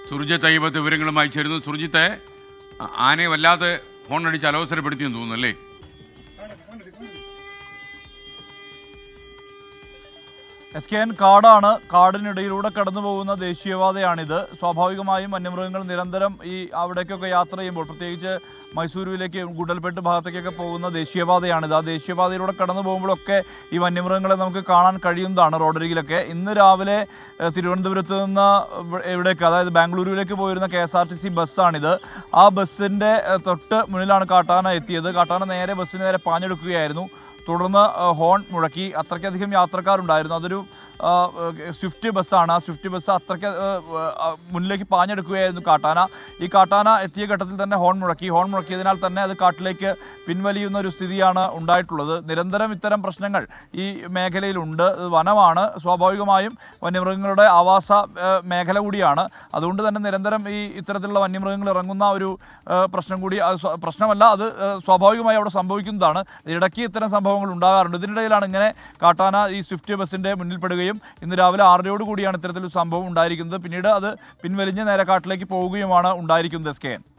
സുർജിത്ത് അയ്യപ്പത്ത് വിവരങ്ങളുമായി ചേരുന്നു. സുർജിത്തെ, ആനയെ വല്ലാതെ ഹോണടിച്ച് അലോസരപ്പെടുത്തിയെന്ന് തോന്നുന്നു അല്ലേ? SKN കാടാണ്. കാടിനിടയിലൂടെ കടന്നു പോകുന്ന ദേശീയപാതയാണിത്. സ്വാഭാവികമായും വന്യമൃഗങ്ങൾ നിരന്തരം ഈ അവിടേക്കൊക്കെ യാത്ര ചെയ്യുമ്പോൾ, പ്രത്യേകിച്ച് മൈസൂരുവിലേക്ക് ഗുണ്ടൽപേട്ട് ഭാഗത്തേക്കൊക്കെ പോകുന്ന ദേശീയപാതയാണിത്. ആ ദേശീയപാതയിലൂടെ കടന്നു പോകുമ്പോഴൊക്കെ ഈ വന്യമൃഗങ്ങളെ നമുക്ക് കാണാൻ കഴിയുന്നതാണ് റോഡരികിലൊക്കെ. ഇന്ന് രാവിലെ തിരുവനന്തപുരത്ത് നിന്ന് എവിടേക്ക്, അതായത് ബാംഗ്ലൂരുവിലേക്ക് പോയിരുന്ന KSRTC ബസ്സാണിത്. ആ ബസ്സിൻ്റെ തൊട്ട് മുന്നിലാണ് കാട്ടാന എത്തിയത്. കാട്ടാന നേരെ ബസ്സിന് നേരെ പാഞ്ഞെടുക്കുകയായിരുന്നു. തുടർന്ന് ഹോൺ മുഴക്കി. അത്രയ്ക്കധികം യാത്രക്കാരുണ്ടായിരുന്നു. അതൊരു സ്വിഫ്റ്റ് ബസ്സാണ്. ആ സ്വിഫ്റ്റ് ബസ് അത്രയ്ക്ക് മുന്നിലേക്ക് പാഞ്ഞെടുക്കുകയായിരുന്നു കാട്ടാന. ഈ കാട്ടാന എത്തിയ ഘട്ടത്തിൽ തന്നെ ഹോൺ മുഴക്കിയതിനാൽ തന്നെ അത് കാട്ടിലേക്ക് പിൻവലിയുന്ന ഒരു സ്ഥിതിയാണ് ഉണ്ടായിട്ടുള്ളത്. നിരന്തരം ഇത്തരം പ്രശ്നങ്ങൾ ഈ മേഖലയിലുണ്ട്. വനമാണ്, സ്വാഭാവികമായും വന്യമൃഗങ്ങളുടെ ആവാസ മേഖല കൂടിയാണ്. അതുകൊണ്ട് തന്നെ നിരന്തരം ഇത്തരത്തിലുള്ള വന്യമൃഗങ്ങൾ ഇറങ്ങുന്ന ഒരു പ്രശ്നം കൂടി, പ്രശ്നമല്ല, അത് സ്വാഭാവികമായി അവിടെ സംഭവിക്കുന്നതാണ്. ഇടയ്ക്ക് ഇത്തരം സംഭവങ്ങൾ ഉണ്ടാകാറുണ്ട്. ഇതിനിടയിലാണ് ഇങ്ങനെ കാട്ടാന ഈ സ്വിഫ്റ്റ് ബസ്സിൻ്റെ മുന്നിൽപ്പെടുകയും ഇന്ന് രാവിലെ 6:00 കൂടിയാണ് ഇത്തരത്തിലൊരു സംഭവം ഉണ്ടായിരിക്കുന്നത്. പിന്നീട് അത് പിൻവലിഞ്ഞ് നേരെ കാട്ടിലേക്ക് പോവുകയുമാണ് ഉണ്ടായിരിക്കുന്നത്. SKN.